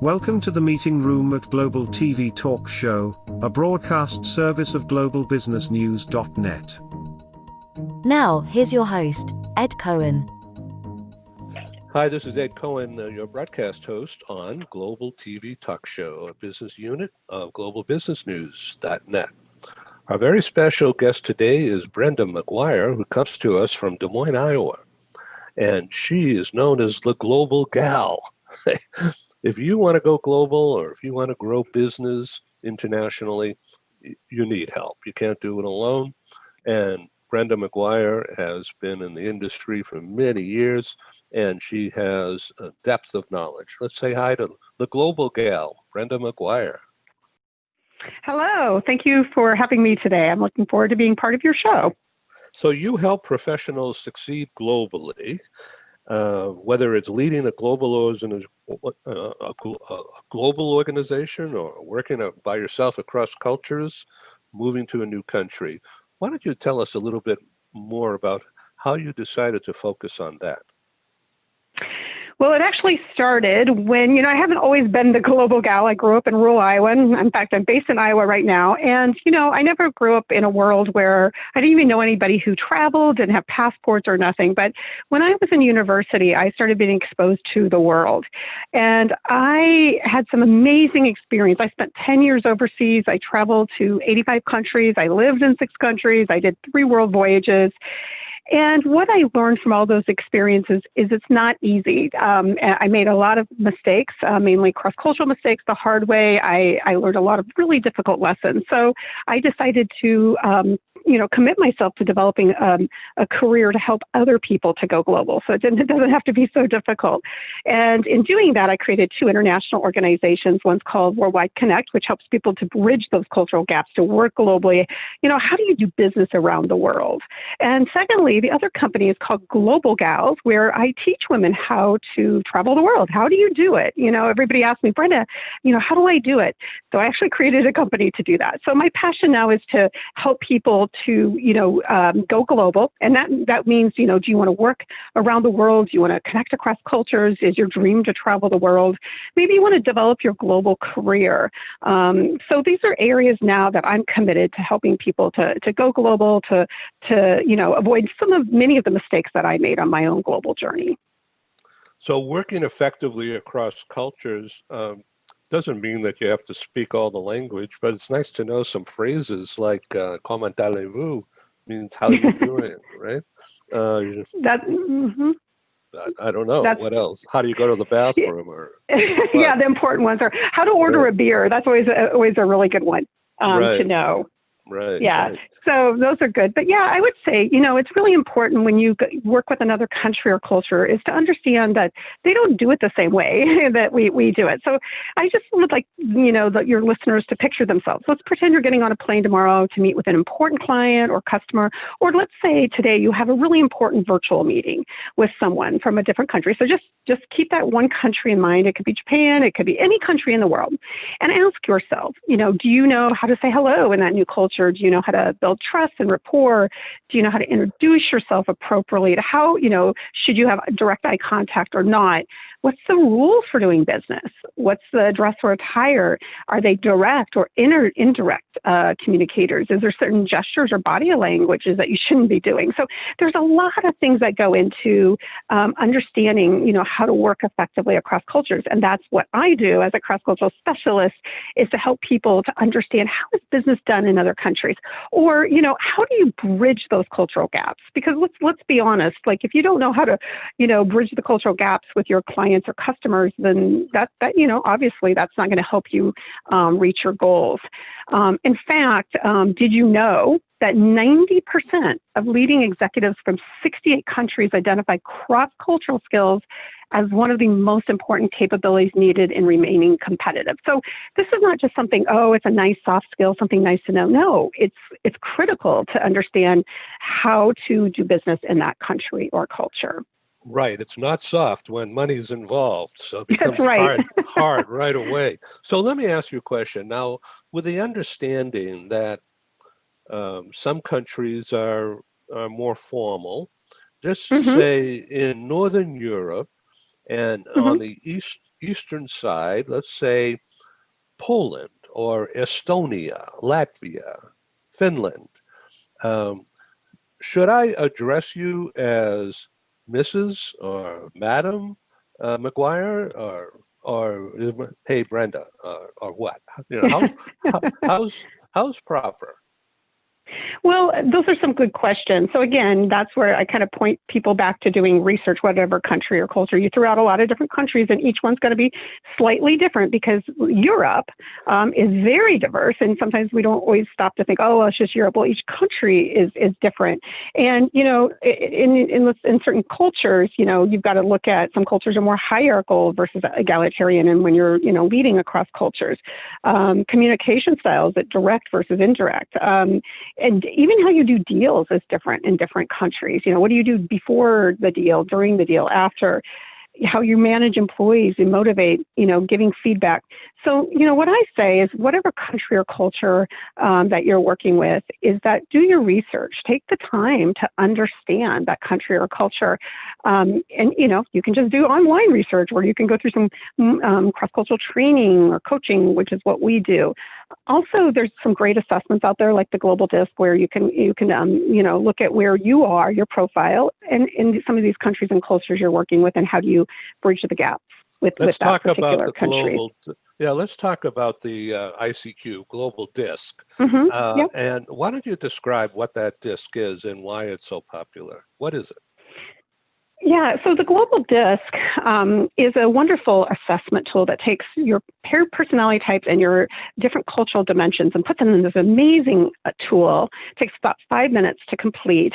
Welcome to the meeting room at Global TV Talk Show, a broadcast service of globalbusinessnews.net. Now, here's your host, Ed Cohen. Hi, this is Ed Cohen, your broadcast host on Global TV Talk Show, a business unit of globalbusinessnews.net. Our very special guest today is Brenda McGuire, who comes to us from Des Moines, Iowa. And she is known as the Global Gal. If you want to go global or if you want to grow business internationally, you need help. You can't do it alone. And Brenda McGuire has been in the industry for many years, and she has a depth of knowledge. Let's say hi to the Global Gal, Brenda McGuire. Hello. Thank you for having me today. I'm looking forward to being part of your show. So you help professionals succeed globally, whether it's leading a global organization or working by yourself across cultures, moving to a new country. Why don't you tell us a little bit more about how you decided to focus on that? Well, it actually started when, I haven't always been the global gal. I grew up in rural Iowa. In fact, I'm based in Iowa right now. And, I never grew up in a world where I didn't even know anybody who traveled, didn't have passports or nothing. But when I was in university, I started being exposed to the world. And I had some amazing experience. I spent 10 years overseas. I traveled to 85 countries. I lived in 6 countries. I did 3 world voyages. And what I learned from all those experiences is it's not easy. I made a lot of mistakes, mainly cross-cultural mistakes the hard way. I learned a lot of really difficult lessons. So I decided to commit myself to developing a career to help other people to go global. So it doesn't have to be so difficult. And in doing that, I created 2 international organizations. One's called Worldwide Connect, which helps people to bridge those cultural gaps, to work globally. How do you do business around the world? And secondly, the other company is called Global Gals, where I teach women how to travel the world. How do you do it? Everybody asks me, Brenda, how do I do it? So I actually created a company to do that. So my passion now is to help people to, go global. And that means, do you want to work around the world? Do you want to connect across cultures? Is your dream to travel the world? Maybe you want to develop your global career. So these are areas now that I'm committed to helping people to go global, to avoid many of the mistakes that I made on my own global journey. So working effectively across cultures doesn't mean that you have to speak all the language, but it's nice to know some phrases like "comment allez-vous" means "how you doing," right? I don't know what else. How do you go to the bathroom? Or yeah, the important ones are how to order a beer. That's always a really good one to know. Right. Yeah. Right. So those are good. But yeah, I would say, it's really important when you work with another country or culture is to understand that they don't do it the same way that we do it. So I just would like, your listeners to picture themselves. Let's pretend you're getting on a plane tomorrow to meet with an important client or customer, or let's say today you have a really important virtual meeting with someone from a different country. So just keep that one country in mind. It could be Japan. It could be any country in the world. And ask yourself, do you know how to say hello in that new culture? Do you know how to build trust and rapport? Do you know how to introduce yourself appropriately? To how, should you have direct eye contact or not? What's the rules for doing business? What's the dress or attire? Are they direct or indirect communicators? Is there certain gestures or body languages that you shouldn't be doing? So there's a lot of things that go into understanding, how to work effectively across cultures. And that's what I do as a cross-cultural specialist, is to help people to understand how is business done in other countries, or, how do you bridge those cultural gaps? Because let's be honest, like if you don't know how to, bridge the cultural gaps with your clients or customers, then that obviously that's not going to help you reach your goals. In fact, did you know that 90% of leading executives from 68 countries identify cross-cultural skills as one of the most important capabilities needed in remaining competitive? So this is not just something, it's a nice soft skill, something nice to know. No, it's critical to understand how to do business in that country or culture. Right. It's not soft when money's involved. So it becomes That's right. hard right away. So let me ask you a question. Now, with the understanding that some countries are more formal, just say in Northern Europe and on the eastern side, let's say Poland or Estonia, Latvia, Finland, should I address you as Mrs. or Madam McGuire, or hey Brenda, or what? How's proper? Well, those are some good questions. So again, that's where I kind of point people back to doing research, whatever country or culture. You threw out a lot of different countries, and each one's going to be slightly different because Europe is very diverse, and sometimes we don't always stop to think, oh, well, it's just Europe. Well, each country is different, and in certain cultures, you've got to look at some cultures are more hierarchical versus egalitarian, and when you're leading across cultures, communication styles that direct versus indirect. And even how you do deals is different in different countries. What do you do before the deal, during the deal, after? How you manage employees and motivate, giving feedback. So, what I say is whatever country or culture that you're working with is that do your research, take the time to understand that country or culture. And, you can just do online research where you can go through some cross-cultural training or coaching, which is what we do. Also, there's some great assessments out there like the Global DISC where you can look at where you are, your profile, and in some of these countries and cultures you're working with, and how do you bridge the gaps with that particular country. Let's talk about the ICQ Global DISC. Yep. And why don't you describe what that DISC is and why it's so popular? What is it? Yeah, so the Global DISC is a wonderful assessment tool that takes your personality types and your different cultural dimensions and puts them in this amazing tool. It takes about 5 minutes to complete,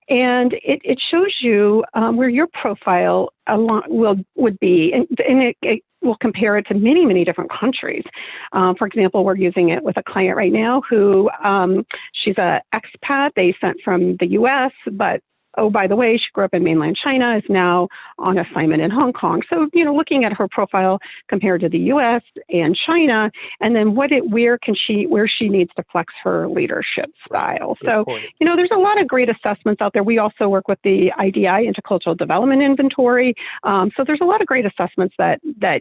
and it shows you where your profile would be, and it will compare it to many, many different countries. For example, we're using it with a client right now who she's an expat. They sent from the U.S., but oh, by the way, she grew up in mainland China, is now on assignment in Hong Kong. So, looking at her profile compared to the U.S. and China, and then where she needs to flex her leadership style. So, there's a lot of great assessments out there. We also work with the IDI, Intercultural Development Inventory. So there's a lot of great assessments that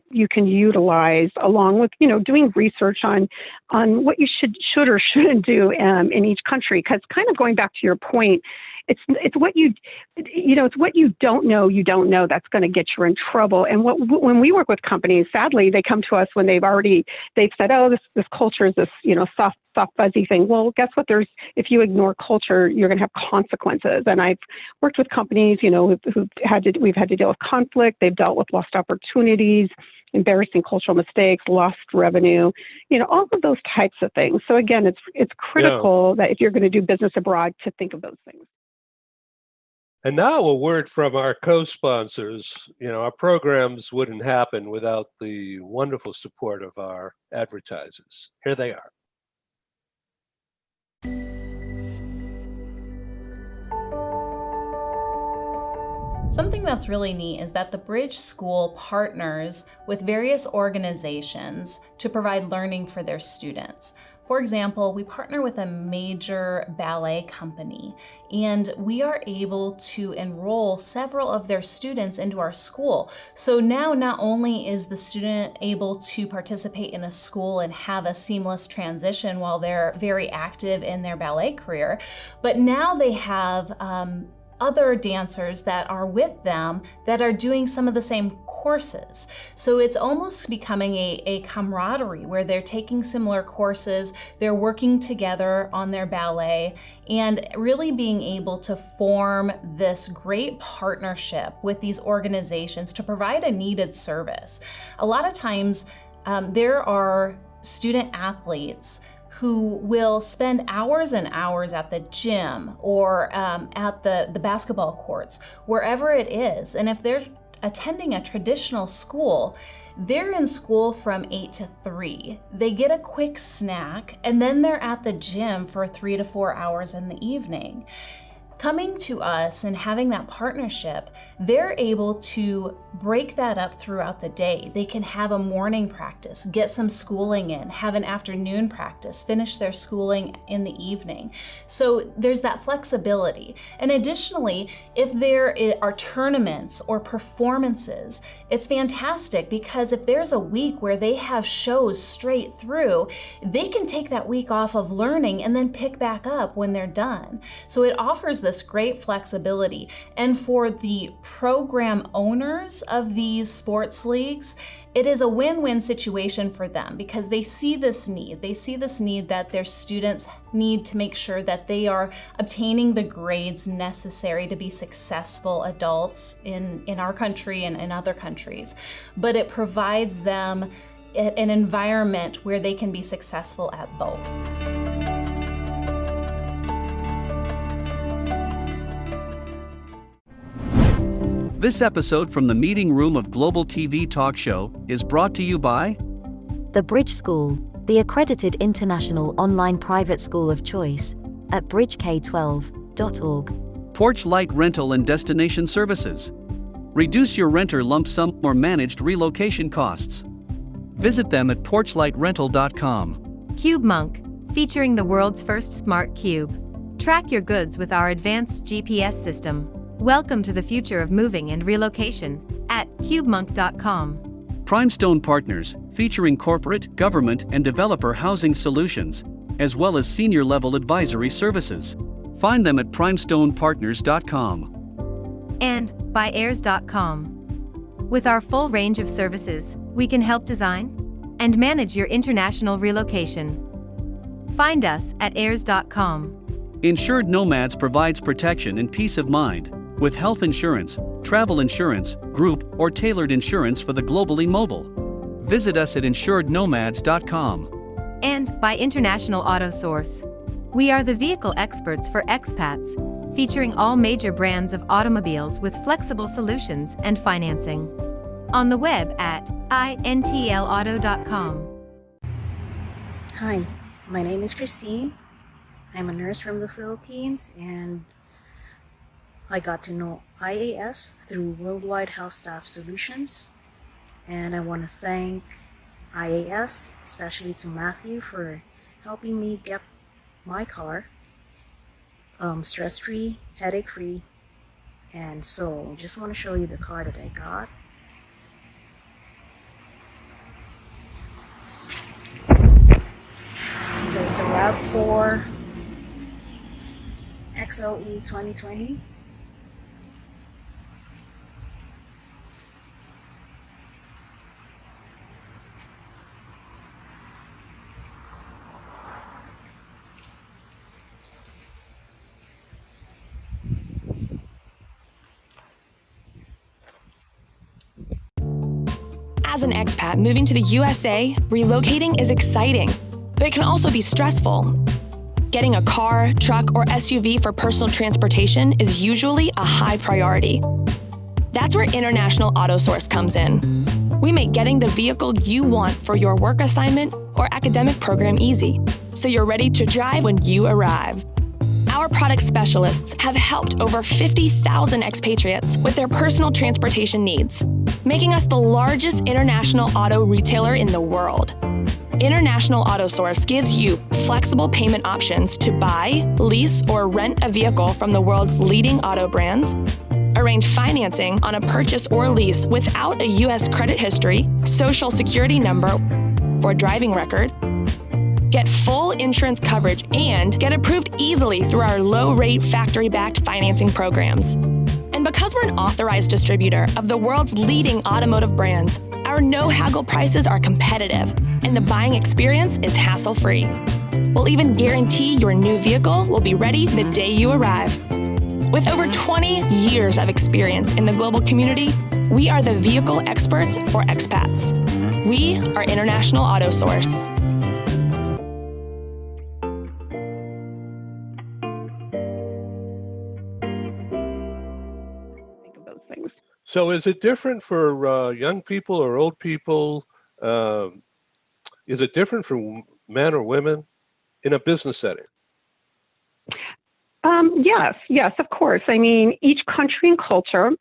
you can utilize along with, doing research on what you should or shouldn't do in each country. Because kind of going back to your point, it's what it's what you don't know that's going to get you in trouble. And when we work with companies, sadly, they come to us when they've said, oh, this culture is this soft fuzzy thing. Well, guess what? If you ignore culture, you're going to have consequences. And I've worked with companies, we've had to deal with conflict. They've dealt with lost opportunities, embarrassing cultural mistakes, lost revenue, all of those types of things. So again, it's critical that if you're going to do business abroad, to think of those things. And now a word from our co-sponsors. Our programs wouldn't happen without the wonderful support of our advertisers. Here they are. Something that's really neat is that the Bridge School partners with various organizations to provide learning for their students. For example, we partner with a major ballet company, and we are able to enroll several of their students into our school. So now not only is the student able to participate in a school and have a seamless transition while they're very active in their ballet career, but now they have other dancers that are with them that are doing some of the same courses. So it's almost becoming a camaraderie where they're taking similar courses, they're working together on their ballet, and really being able to form this great partnership with these organizations to provide a needed service. A lot of times there are student athletes who will spend hours and hours at the gym or at the basketball courts, wherever it is. And if they're attending a traditional school, they're in school from 8 to 3. They get a quick snack, and then they're at the gym for 3 to 4 hours in the evening. Coming to us and having that partnership, they're able to break that up throughout the day. They can have a morning practice, get some schooling in, have an afternoon practice, finish their schooling in the evening. So there's that flexibility. And additionally, if there are tournaments or performances, it's fantastic because if there's a week where they have shows straight through, they can take that week off of learning and then pick back up when they're done. So it offers this great flexibility. And for the program owners of these sports leagues, it is a win-win situation for them because they see this need. They see this need that their students need to make sure that they are obtaining the grades necessary to be successful adults in our country and in other countries. But it provides them an environment where they can be successful at both. This episode from the meeting room of Global TV Talk Show is brought to you by The Bridge School, the accredited international online private school of choice, at bridgek12.org. Porch Light Rental and Destination Services. Reduce your renter lump sum or managed relocation costs. Visit them at porchlightrental.com. Cube Monk, featuring the world's first smart cube. Track your goods with our advanced GPS system. Welcome to the future of moving and relocation at cubemonk.com. Primestone Partners, featuring corporate, government, and developer housing solutions, as well as senior-level advisory services. Find them at primestonepartners.com. And by airs.com. With our full range of services, we can help design and manage your international relocation. Find us at airs.com. Insured Nomads provides protection and peace of mind with health insurance, travel insurance, group, or tailored insurance for the globally mobile. Visit us at insurednomads.com. And by International Auto Source. We are the vehicle experts for expats, featuring all major brands of automobiles with flexible solutions and financing. On the web at intlauto.com. Hi, my name is Christine. I'm a nurse from the Philippines, and I got to know IAS through Worldwide Health Staff Solutions. And I want to thank IAS, especially to Matthew, for helping me get my car stress-free, headache-free. And so I just want to show you the car that I got. So it's a RAV4 XLE 2020. As an expat moving to the USA, relocating is exciting, but it can also be stressful. Getting a car, truck, or SUV for personal transportation is usually a high priority. That's where International Auto Source comes in. We make getting the vehicle you want for your work assignment or academic program easy, so you're ready to drive when you arrive. Our product specialists have helped over 50,000 expatriates with their personal transportation needs, making us the largest international auto retailer in the world. International Auto Source gives you flexible payment options to buy, lease, or rent a vehicle from the world's leading auto brands, arrange financing on a purchase or lease without a U.S. credit history, social security number, or driving record, get full insurance coverage, and get approved easily through our low-rate factory-backed financing programs. And because we're an authorized distributor of the world's leading automotive brands, our no-haggle prices are competitive, and the buying experience is hassle-free. We'll even guarantee your new vehicle will be ready the day you arrive. With over 20 years of experience in the global community, we are the vehicle experts for expats. We are International Auto Source. So is it different for young people or old people? Is it different for men or women in a business setting? Yes, of course. I mean, each country and culture,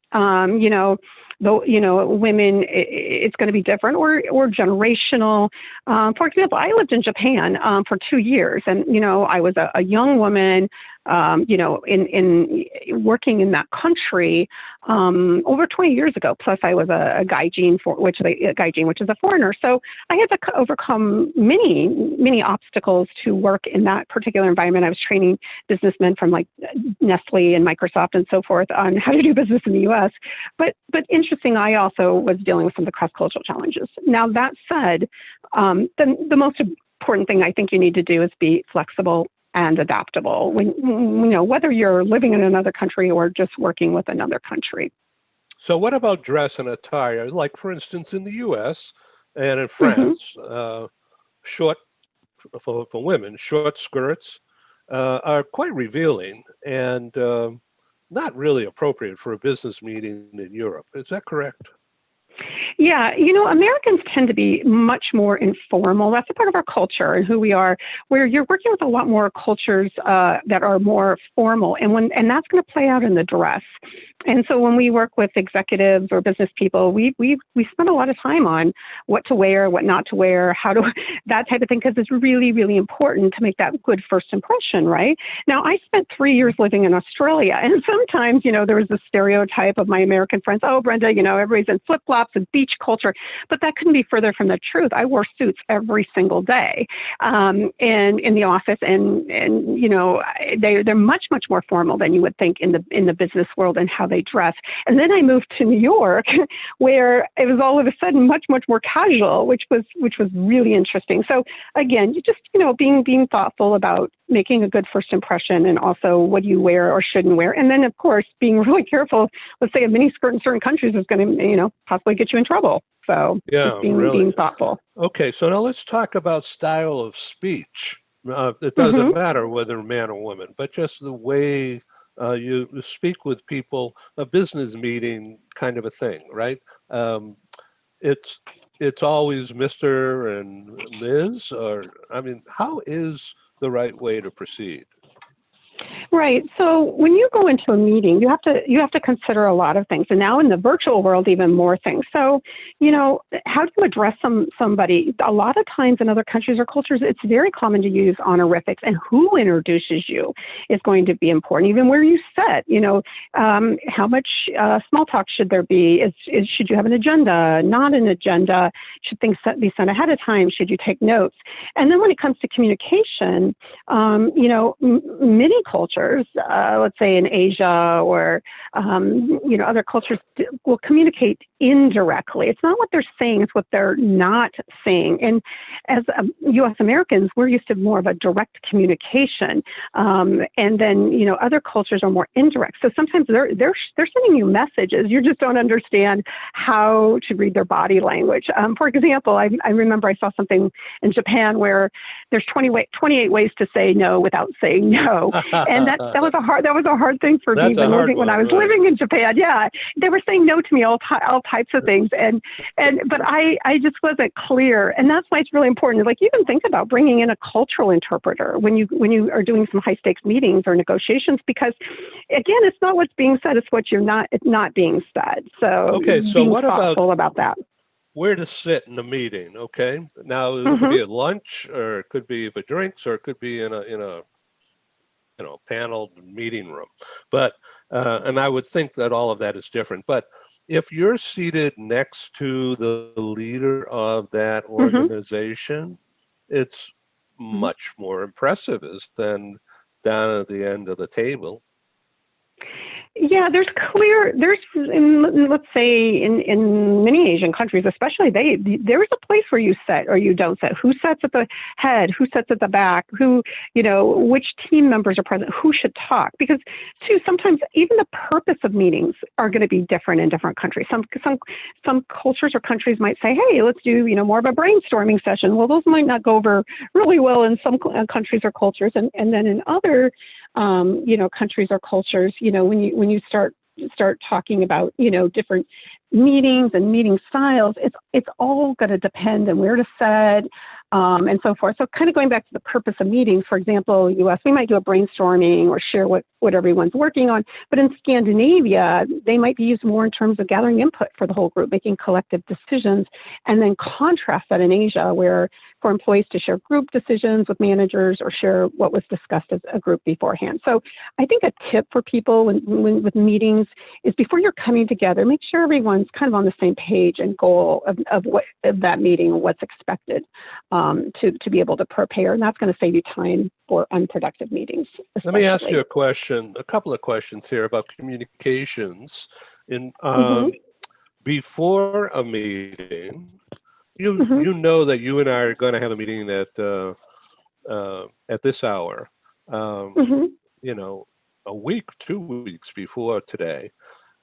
women, it's going to be different or generational. For example, I lived in Japan for 2 years, and I was a young woman, in working in that country over 20 years ago. Plus, I was a gaijin, which is a foreigner. So I had to overcome many obstacles to work in that particular environment. I was training businessmen from like Nestle and Microsoft and so forth on how to do business in the U.S. But interesting, I also was dealing with some of the cross-cultural challenges. Now, that said, the most important thing I think you need to do is be flexible and adaptable whether you're living in another country or just working with another country. So what about dress and attire? Like, for instance, in the U.S. and in France, short, for women, short skirts are quite revealing and not really appropriate for a business meeting in Europe. Is that correct? Yeah, Americans tend to be much more informal. That's a part of our culture and who we are, where you're working with a lot more cultures that are more formal, and that's going to play out in the dress. And so when we work with executives or business people, we spend a lot of time on what to wear, what not to wear, that type of thing, because it's really, really important to make that good first impression, right? Now, I spent 3 years living in Australia, and sometimes, there was this stereotype of my American friends, oh, Brenda, everybody's in flip-flops and beach culture, but that couldn't be further from the truth. I wore suits every single day and in the office, and they're much, much more formal than you would think in the business world and how they dress. And then I moved to New York, where it was all of a sudden much, much more casual, which was really interesting. So again, you just being thoughtful about making a good first impression, and also what you wear or shouldn't wear. And then, of course, being really careful. Let's say a miniskirt in certain countries is going to, possibly get you in trouble. So just being thoughtful. Okay, so now let's talk about style of speech. It doesn't matter whether man or woman, but just the way you speak with people, a business meeting kind of a thing, right? It's always Mr. and Ms. How is the right way to proceed? Right. So when you go into a meeting, you have to consider a lot of things, and now in the virtual world, even more things. So, how do you address somebody? A lot of times in other countries or cultures, it's very common to use honorifics, and who introduces you is going to be important. Even where you sit, how much small talk should there be? Should you have an agenda? Not an agenda? Should things be sent ahead of time? Should you take notes? And then when it comes to communication, many cultures, let's say in Asia or, other cultures will communicate indirectly. It's not what they're saying, it's what they're not saying. And as U.S. Americans, we're used to more of a direct communication. And then, other cultures are more indirect. So sometimes they're sending you messages. You just don't understand how to read their body language. For example, I remember I saw something in Japan where there's 28 ways to say no without saying no. And that was a hard thing for me when I was living in Japan. Yeah, they were saying no to me all types of things, but I just wasn't clear, and that's why it's really important. Like, even think about bringing in a cultural interpreter when you are doing some high stakes meetings or negotiations, because again, it's not what's being said; it's it's not being said. So okay, so being what thoughtful about that? Where to sit in a meeting? Okay, now it could be at lunch, or it could be for drinks, or it could be in a panel meeting room. But, and I would think that all of that is different. But if you're seated next to the leader of that organization, it's much more impressive than down at the end of the table. Yeah, let's say in many Asian countries, especially, there is a place where you sit or you don't sit. Who sits at the head? Who sits at the back? Which team members are present? Who should talk? Because too, sometimes even the purpose of meetings are going to be different in different countries. Some cultures or countries might say, hey, let's do, more of a brainstorming session. Well, those might not go over really well in some countries or cultures. And then in other countries or cultures, when you start talking about, different meetings and meeting styles, it's all going to depend on where to sit, and so forth. So kind of going back to the purpose of meetings, for example, US, we might do a brainstorming or share what everyone's working on. But in Scandinavia, they might be used more in terms of gathering input for the whole group, making collective decisions, and then contrast that in Asia, where for employees to share group decisions with managers or share what was discussed as a group beforehand. So I think a tip for people when with meetings is before you're coming together, make sure everyone's kind of on the same page and goal of that meeting, what's expected to be able to prepare. And that's going to save you time for unproductive meetings. Let me ask you a couple of questions here about communications. Before a meeting, you know that you and I are going to have a meeting at this hour. You know, a week, 2 weeks before today.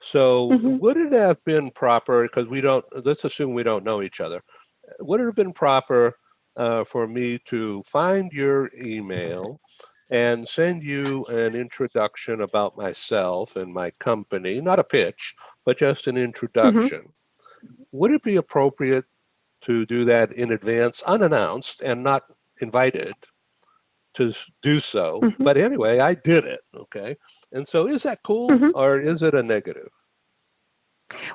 So would it have been proper, because let's assume we don't know each other, would it have been proper for me to find your email and send you an introduction about myself and my company, not a pitch, but just an introduction? Would it be appropriate to do that in advance, unannounced and not invited to do so? But anyway, I did it, okay? And so is that cool or is it a negative?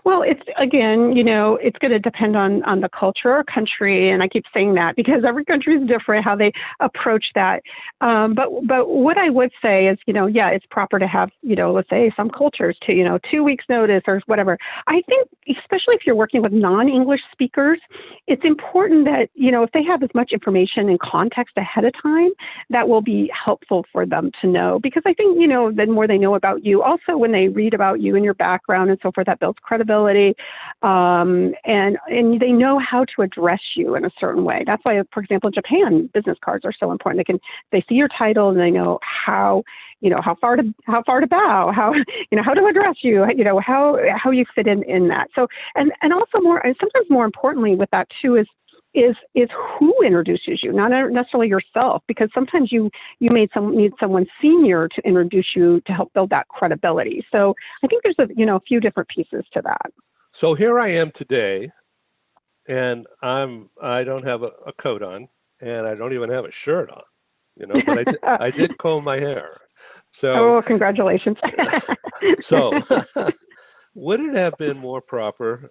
Well, it's, again, you know, it's going to depend on the culture or country. And I keep saying that because every country is different how they approach that. But what I would say is, you know, yeah, it's proper to have, you know, let's say some cultures to, you know, 2 weeks notice or whatever. I think, especially if you're working with non-English speakers, it's important that, you know, if they have as much information and context ahead of time, that will be helpful for them to know. Because I think, you know, the more they know about you, also when they read about you and your background and so forth, that builds credibility, and they know how to address you in a certain way. That's why, for example, in Japan, business cards are so important. They see your title and they know how, you know, how far to bow, how, you know, how to address you, you know, how you fit in that. So, and also sometimes more importantly with that too is who introduces you, not necessarily yourself, because sometimes you need someone senior to introduce you to help build that credibility. So I think there's a few different pieces to that. So here I am today, and I don't have a coat on, and I don't even have a shirt on, you know, but I did comb my hair. So congratulations. So would it have been more proper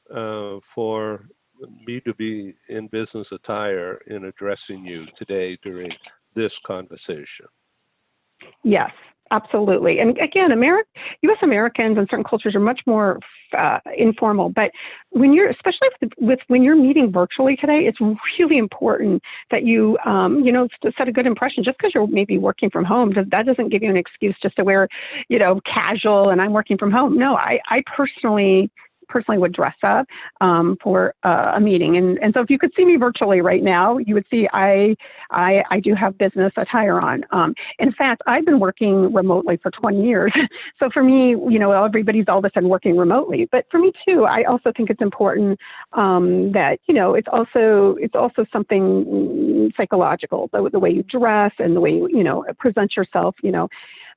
for me to be in business attire in addressing you today during this conversation? Yes, absolutely. And again, U.S. Americans and certain cultures are much more informal. But especially when you're meeting virtually today, it's really important that you, to set a good impression. Just because you're maybe working from home, that doesn't give you an excuse just to wear, you know, casual and I'm working from home. No, I personally would dress up for a meeting. And so if you could see me virtually right now, you would see I do have business attire on. In fact, I've been working remotely for 20 years. So for me, you know, everybody's all of a sudden working remotely. But for me too, I also think it's important that, you know, it's also something psychological, the way you dress and the way you know, present yourself, you know,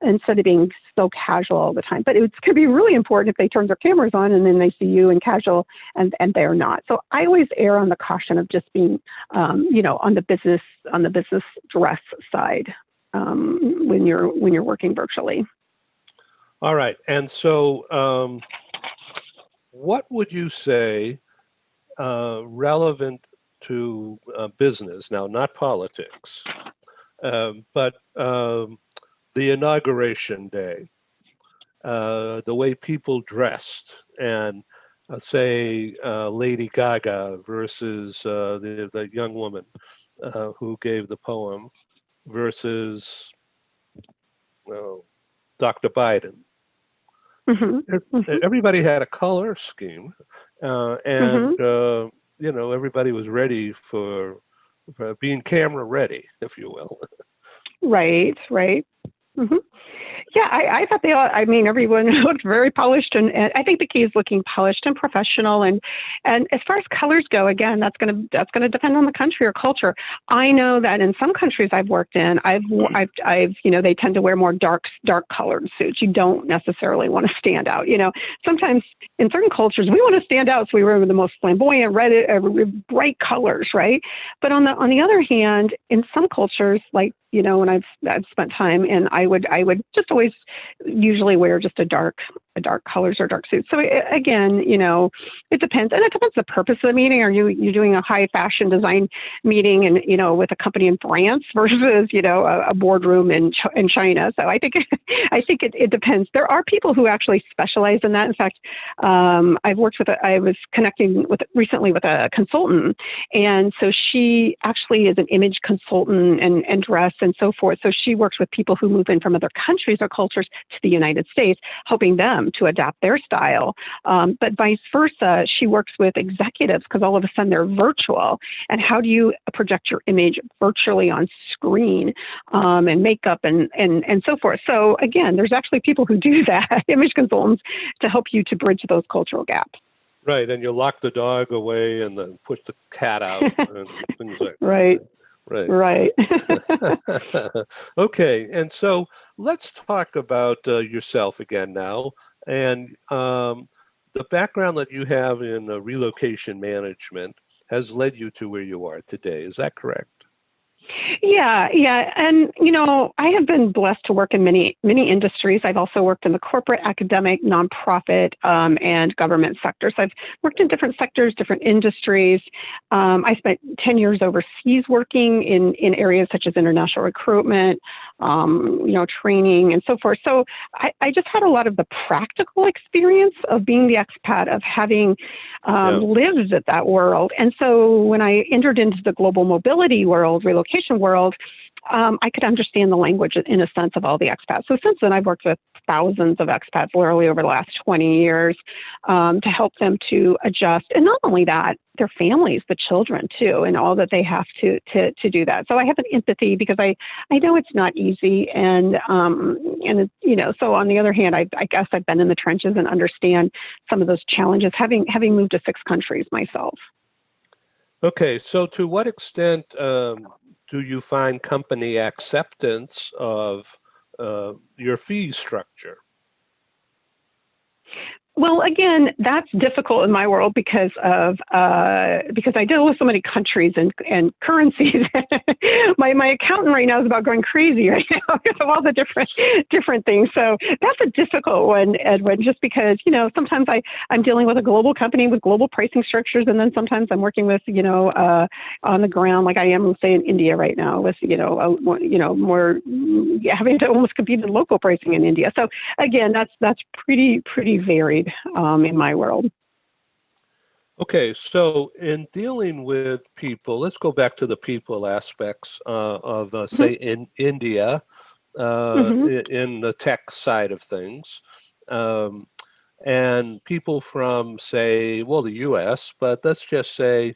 instead of being so casual all the time. But it could be really important if they turn their cameras on and then they see you in casual and they're not. So I always err on the caution of just being, you know, on the business dress side when you're working virtually. All right. And so what would you say relevant to business, now not politics, but the inauguration day, the way people dressed, and say Lady Gaga versus the young woman who gave the poem versus Dr. Biden. Everybody had a color scheme, and you know, everybody was ready for being camera ready, if you will. Right. Yeah, I thought they all, I mean, everyone looked very polished, and I think the key is looking polished and professional. And as far as colors go, again, that's gonna depend on the country or culture. I know that in some countries I've worked in, I've they tend to wear more dark colored suits. You don't necessarily want to stand out. Sometimes in certain cultures we want to stand out, so we wear the most flamboyant, bright colors, right? But on the other hand, in some cultures, like when I've spent time, and I would just always usually wear just a dark colors or dark suits. So again, it depends, and it depends the purpose of the meeting. Are you doing a high fashion design meeting and with a company in France versus a boardroom in China? So I think it depends. There are people who actually specialize in that. In fact, I was connecting recently with a consultant, and so she actually is an image consultant and dress and so forth. So she works with people who move in from other countries or cultures to the United States, helping them to adapt their style. But vice versa, she works with executives because all of a sudden they're virtual. And how do you project your image virtually on screen, and makeup and so forth? So again, there's actually people who do that, image consultants, to help you to bridge those cultural gaps. Right, and you lock the dog away and then push the cat out and things like that. Right. Right. Okay, and so let's talk about yourself again now, and the background that you have in relocation management has led you to where you are today. Is that correct? Yeah. And, I have been blessed to work in many industries. I've also worked in the corporate, academic, nonprofit, and government sectors. I've worked in different sectors, different industries. I spent 10 years overseas working in areas such as international recruitment, training and so forth. So I just had a lot of the practical experience of being the expat, of having lived at that world. And so when I entered into the global mobility world, relocation world, I could understand the language in a sense of all the expats. So since then, I've worked with thousands of expats literally over the last 20 years to help them to adjust. And not only that, their families, the children too, and all that they have to do that. So I have an empathy because I know it's not easy. And so on the other hand, I guess I've been in the trenches and understand some of those challenges, having moved to 6 countries myself. Okay, so to what extent do you find company acceptance of your fee structure? Well, again, that's difficult in my world because I deal with so many countries and currencies. my accountant right now is about going crazy right now because of all the different things. So that's a difficult one, Edwin, just because, sometimes I'm dealing with a global company with global pricing structures, and then sometimes I'm working with, on the ground, like I am, say, in India right now with, more having to almost compete in local pricing in India. So again, that's pretty varied in my world. Okay, so in dealing with people, let's go back to the people aspects of, say, in India, in the tech side of things, and people from, say, the U.S., but let's just say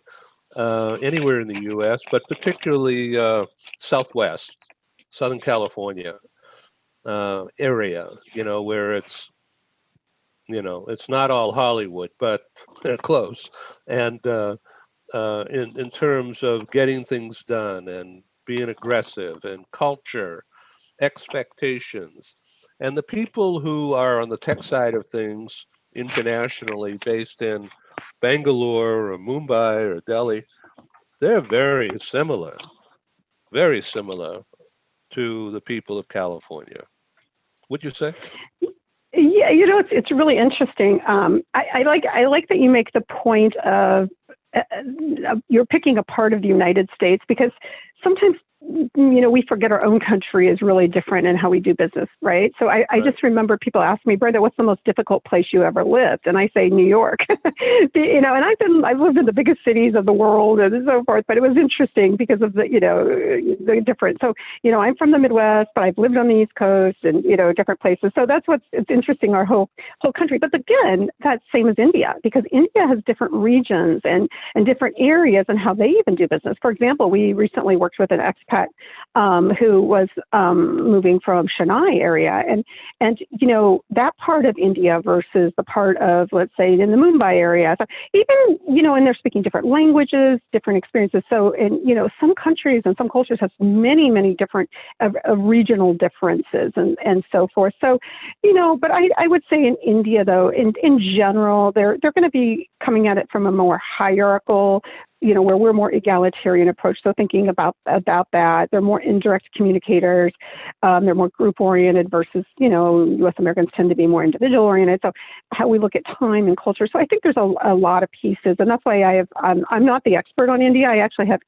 anywhere in the U.S., but particularly Southwest, Southern California area, where it's not all Hollywood, but close. And in terms of getting things done and being aggressive and culture, expectations, and the people who are on the tech side of things internationally, based in Bangalore or Mumbai or Delhi, they're very similar to the people of California. Would you say? Yeah, it's really interesting. I like that you make the point of you're picking a part of the United States, because sometimes we forget our own country is really different in how we do business, right? So I just remember people ask me, Brenda, what's the most difficult place you ever lived? And I say New York. And I've lived in the biggest cities of the world and so forth, but it was interesting because of the difference. So I'm from the Midwest, but I've lived on the East Coast and different places. So that's it's interesting, our whole country. But again, that's same as India, because India has different regions and different areas and how they even do business. For example, we recently worked worked with an expat who was moving from Chennai area, and that part of India versus the part of, let's say, in the Mumbai area. So even and they're speaking different languages, different experiences. So some countries and some cultures have many different regional differences and so forth. So but I would say in India, though, in general, they're going to be coming at it from a more hierarchical, where we're more egalitarian approach. So thinking about that, they're more indirect communicators. They're more group oriented versus, U.S. Americans tend to be more individual oriented. So how we look at time and culture. So I think there's a lot of pieces, and that's why I'm not the expert on India. I actually have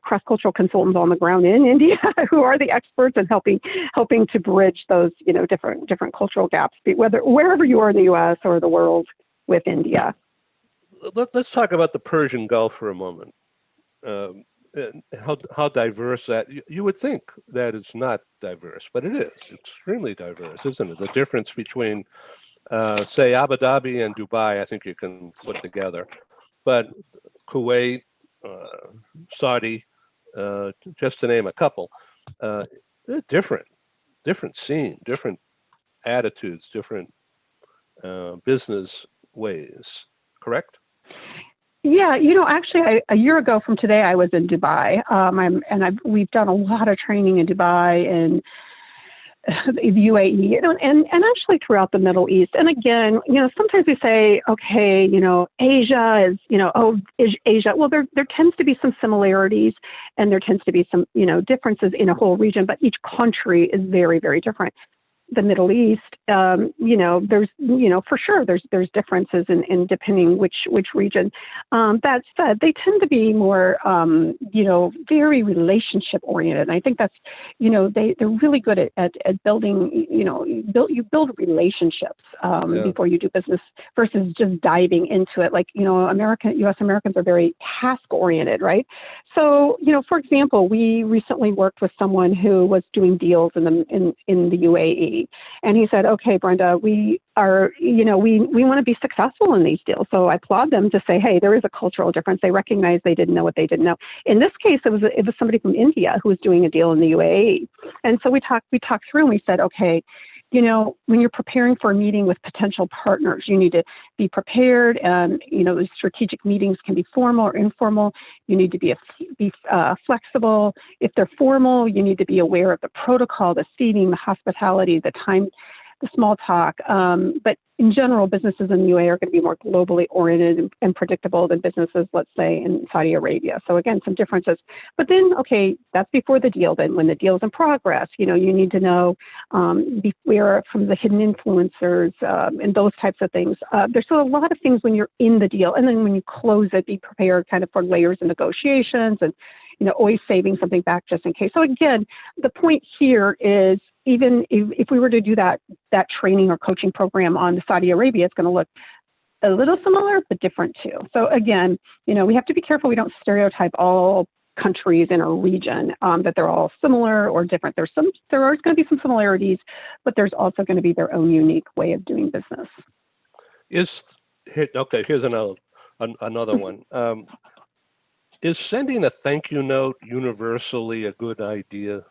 cross-cultural consultants on the ground in India who are the experts and helping to bridge those, different cultural gaps, wherever you are in the U.S. or the world with India. Let's talk about the Persian Gulf for a moment. And how diverse that you would think that it's not diverse, but it is. It's extremely diverse, isn't it? The difference between, say, Abu Dhabi and Dubai, I think you can put together, but Kuwait, Saudi, just to name a couple, they're different scene, different attitudes, different business ways. Correct? Yeah, actually, a year ago from today, I was in Dubai, we've done a lot of training in Dubai and the UAE, and actually throughout the Middle East. And again, sometimes we say, okay, Asia is, Asia. Well, there tends to be some similarities, and there tends to be some, differences in a whole region, but each country is very, very different. The Middle East, there's, for sure, there's differences in depending which region. That said, they tend to be more, very relationship oriented. And I think that's, they're really good at building, you build relationships before you do business versus just diving into it. Like, U.S. Americans are very task oriented, right? So, for example, we recently worked with someone who was doing deals in the UAE. And he said, okay, Brenda, we are, we want to be successful in these deals. So I applaud them to say, hey, there is a cultural difference. They recognize they didn't know what they didn't know. In this case, it was somebody from India who was doing a deal in the UAE. And so we talked through and we said, okay, when you're preparing for a meeting with potential partners, you need to be prepared. And, the strategic meetings can be formal or informal. You need to be flexible. If they're formal, you need to be aware of the protocol, the seating, the hospitality, the time, the small talk. But in general, businesses in the UAE are going to be more globally oriented and predictable than businesses, let's say, in Saudi Arabia. So again, some differences. But then, okay, that's before the deal. Then when the deal's in progress, you need to know, beware from the hidden influencers and those types of things. There's still a lot of things when you're in the deal. And then when you close it, be prepared kind of for layers of negotiations and, always saving something back just in case. So again, the point here is, even if we were to do that training or coaching program on Saudi Arabia, it's going to look a little similar, but different too. So again, we have to be careful we don't stereotype all countries in a region, that they're all similar or different. There are going to be some similarities, but there's also going to be their own unique way of doing business. Here's another one. Is sending a thank you note universally a good idea?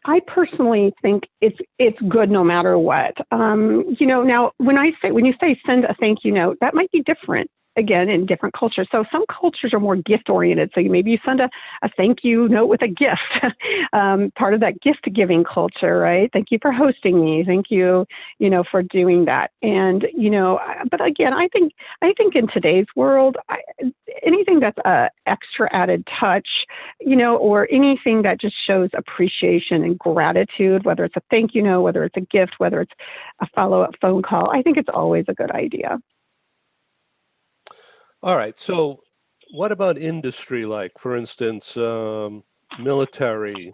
I personally think it's good no matter what. Now when you say send a thank you note, that might be different again in different cultures. So some cultures are more gift oriented. So maybe you send a thank you note with a gift, part of that gift giving culture, right? Thank you for hosting me. Thank you, for doing that. And, but again, I think in today's world, anything that's a extra added touch, or anything that just shows appreciation and gratitude, whether it's a thank you note, whether it's a gift, whether it's a follow-up phone call, I think it's always a good idea. All right. So what about industry, like, for instance, military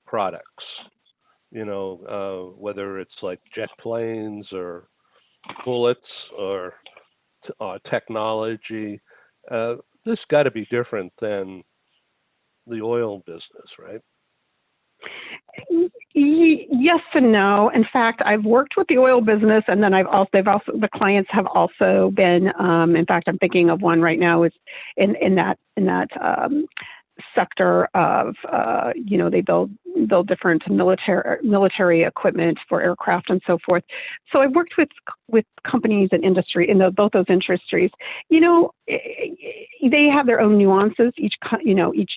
products, whether it's like jet planes or bullets or technology? This got to be different than the oil business, right? Yes and no. In fact, I've worked with the oil business, and then the clients have also been. In fact, I'm thinking of one right now is in that sector of they build different military equipment for aircraft and so forth. So I've worked with companies and industry in both those industries. They have their own nuances, each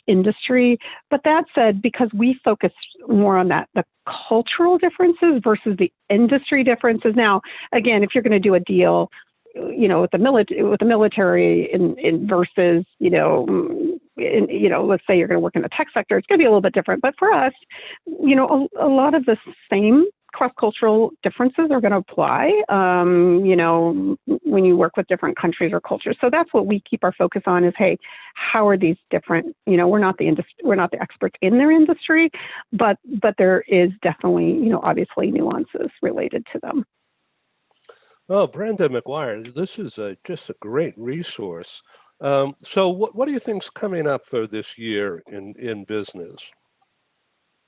industry. But that said, because we focus more on the cultural differences versus the industry differences. Now, again, if you're going to do a deal, with the military in versus, let's say you're going to work in the tech sector, it's going to be a little bit different. But for us, a lot of the same cross-cultural differences are going to apply, when you work with different countries or cultures. So that's what we keep our focus on is, hey, how are these different? We're not the experts in their industry, but there is definitely, obviously nuances related to them. Well, Brenda McGuire, this is just a great resource. So what do you think's coming up for this year in business?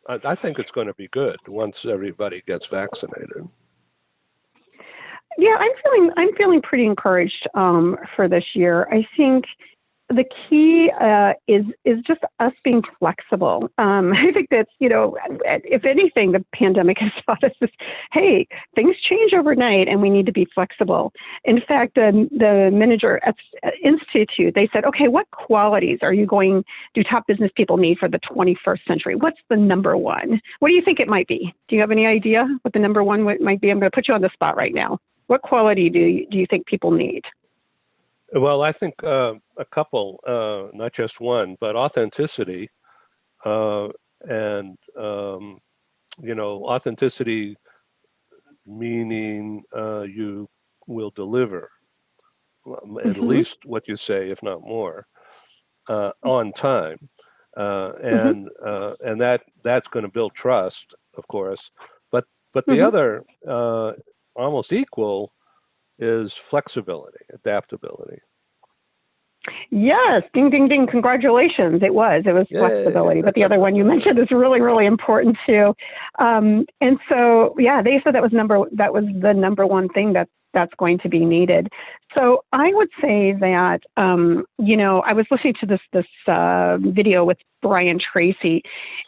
I think it's going to be good once everybody gets vaccinated. Yeah, I'm feeling pretty encouraged for this year. I think the key is just us being flexible. I think that's, if anything, the pandemic has taught us is, hey, things change overnight and we need to be flexible. In fact, the Manager Institute, they said, okay, what qualities do top business people need for the 21st century? What's the number one? What do you think it might be? Do you have any idea what the number one might be? I'm going to put you on the spot right now. What quality do you think people need? Well, I think a couple, not just one, but authenticity, and authenticity meaning you will deliver at least what you say, if not more, on time, and that's going to build trust, of course. But the other almost equal is flexibility, adaptability. Yes, ding, ding, ding, congratulations. It was flexibility, but the other one you mentioned is really, really important too. And so, yeah, they said that was the number one thing that's going to be needed. So I would say that, I was listening to this video with Brian Tracy,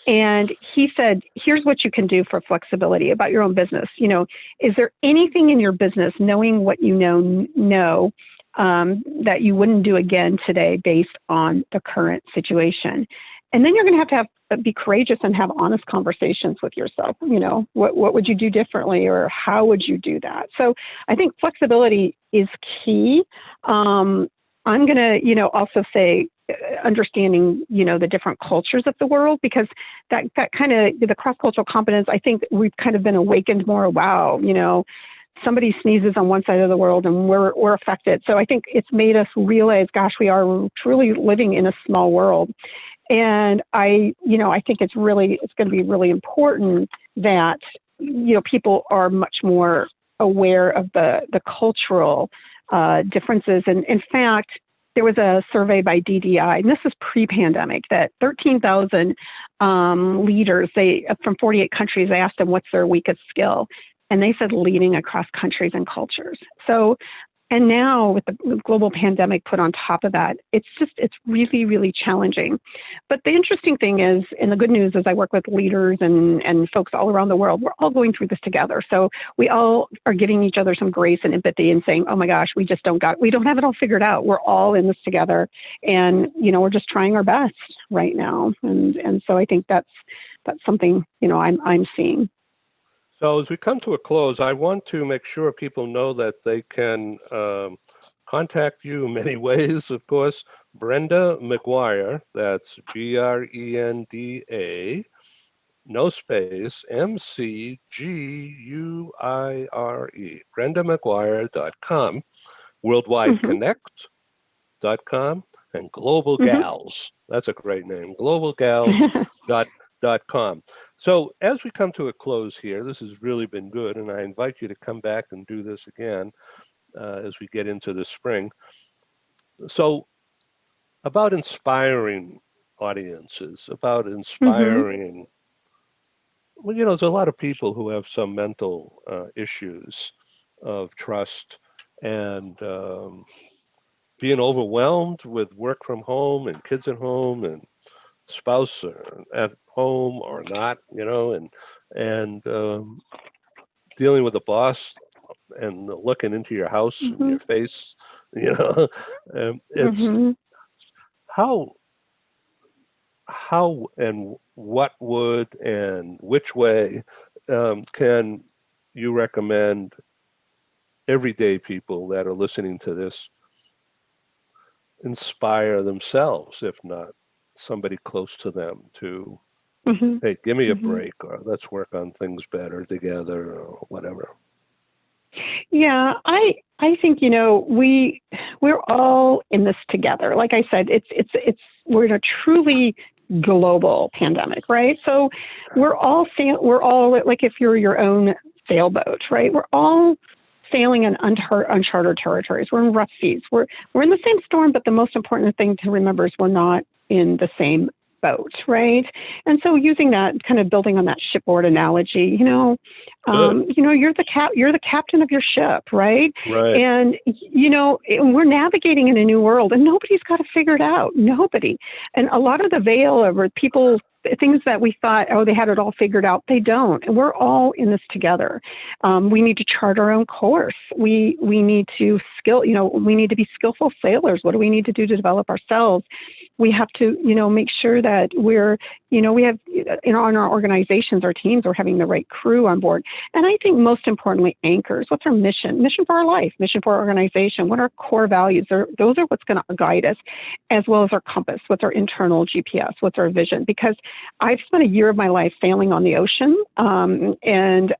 and he said, here's what you can do for flexibility about your own business. Is there anything in your business, knowing what you know, that you wouldn't do again today based on the current situation? And then you're going to have be courageous and have honest conversations with yourself. What would you do differently, or how would you do that? So I think flexibility is key. I'm going to, also say understanding, the different cultures of the world, because that kind of the cross-cultural competence, I think we've kind of been awakened more. Wow, somebody sneezes on one side of the world and we're affected. So I think it's made us realize, gosh, we are truly living in a small world. And I think it's going to be really important that, people are much more aware of the cultural differences. And in fact, there was a survey by DDI, and this is pre-pandemic, that 13,000 leaders, from 48 countries, they asked them what's their weakest skill. And they said leading across countries and cultures. So, and now with the global pandemic put on top of that, it's really, really challenging. But the interesting thing is, and the good news is, I work with leaders and folks all around the world. We're all going through this together. So we all are giving each other some grace and empathy and saying, oh my gosh, we don't have it all figured out. We're all in this together. And, we're just trying our best right now. And so I think that's something, I'm seeing. So as we come to a close, I want to make sure people know that they can contact you in many ways, of course. Brenda McGuire, that's Brenda, no space, McGuire, BrendaMcGuire.com, WorldwideConnect.com, and Global Gals. That's a great name, globalgals.com. So as we come to a close here, this has really been good, and I invite you to come back and do this again as we get into the spring. So about inspiring audiences, about inspiring well, there's a lot of people who have some mental issues of trust and being overwhelmed with work from home and kids at home and spouse at home or not, and dealing with the boss and looking into your house and your face, it's how and what would and which way can you recommend everyday people that are listening to this inspire themselves, if not somebody close to them, to hey, give me a break, or let's work on things better together, or whatever? Yeah, I think we're all in this together. Like I said, we're in a truly global pandemic, right? So we're all like, if you're your own sailboat, right? We're all sailing in uncharted territories. We're in rough seas. We're in the same storm, but the most important thing to remember is we're not in the same boat, right? And so using that, kind of building on that shipboard analogy, you're the captain of your ship, right? Right. And we're navigating in a new world, and nobody's got it figured out. Nobody. And a lot of the veil over people, things that we thought, they had it all figured out, they don't. And we're all in this together. We need to chart our own course. We need to we need to be skillful sailors. What do we need to do to develop ourselves? We have to, make sure that we're, we have in our organizations, our teams, we're having the right crew on board. And I think most importantly, anchors. What's our mission? Mission for our life, mission for our organization. What are our core values? Those are what's going to guide us, as well as our compass. What's our internal GPS? What's our vision? Because I've spent a year of my life sailing on the ocean and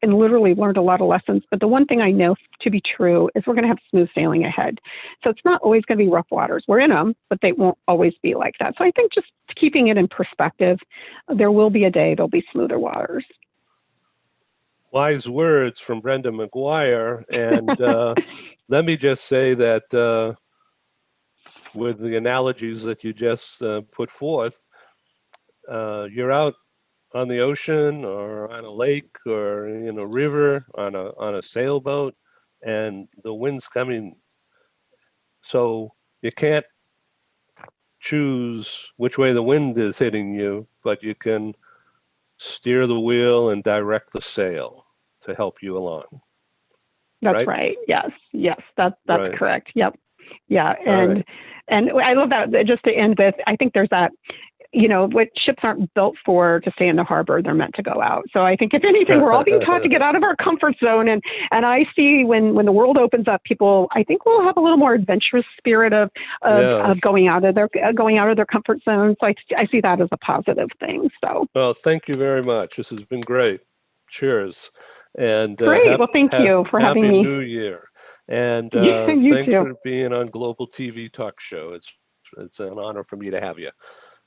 literally learned a lot of lessons. But the one thing I know to be true is we're going to have smooth sailing ahead. So it's not always going to be rough waters. We're in them, but they won't always be like that. So I think just keeping it in perspective, there will be a day there'll be smoother waters. Wise words from Brenda McGuire. And let me just say that with the analogies that you just put forth, you're out on the ocean or on a lake or in a river on a sailboat, and the wind's coming. So you can't choose which way the wind is hitting you, but you can steer the wheel and direct the sail to help you along. That's right. Yes, that's right. Correct. Yep. Yeah. And I love that. Just to end with, I think there's that, what ships aren't built for to stay in the harbor, they're meant to go out. So I think if anything, we're all being taught to get out of our comfort zone. And I see when the world opens up, people, I think will have a little more adventurous spirit of going out of their comfort zone. So I see that as a positive thing. So. Well, thank you very much. This has been great. Cheers. And great. Well, thank you for having me. Happy New Year. And thanks for being on Global TV Talk Show. It's an honor for me to have you.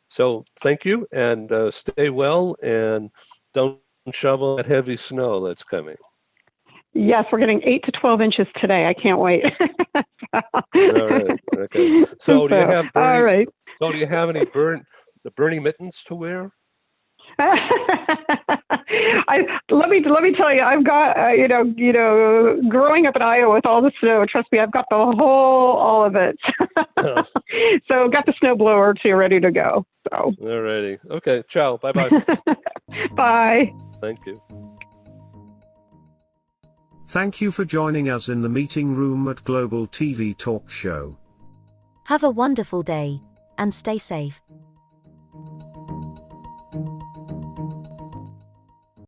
So thank you, and stay well, and don't shovel that heavy snow that's coming. Yes, we're getting 8 to 12 inches today. I can't wait. All right. Okay. So do you have all right. So do you have any Bernie mittens to wear? Let me tell you, I've got growing up in Iowa with all the snow. Trust me, I've got all of it. So got the snow blower too, ready to go. So. All righty. Okay. Ciao. Bye bye. Bye. Thank you. Thank you for joining us in the meeting room at Global TV Talk Show. Have a wonderful day and stay safe.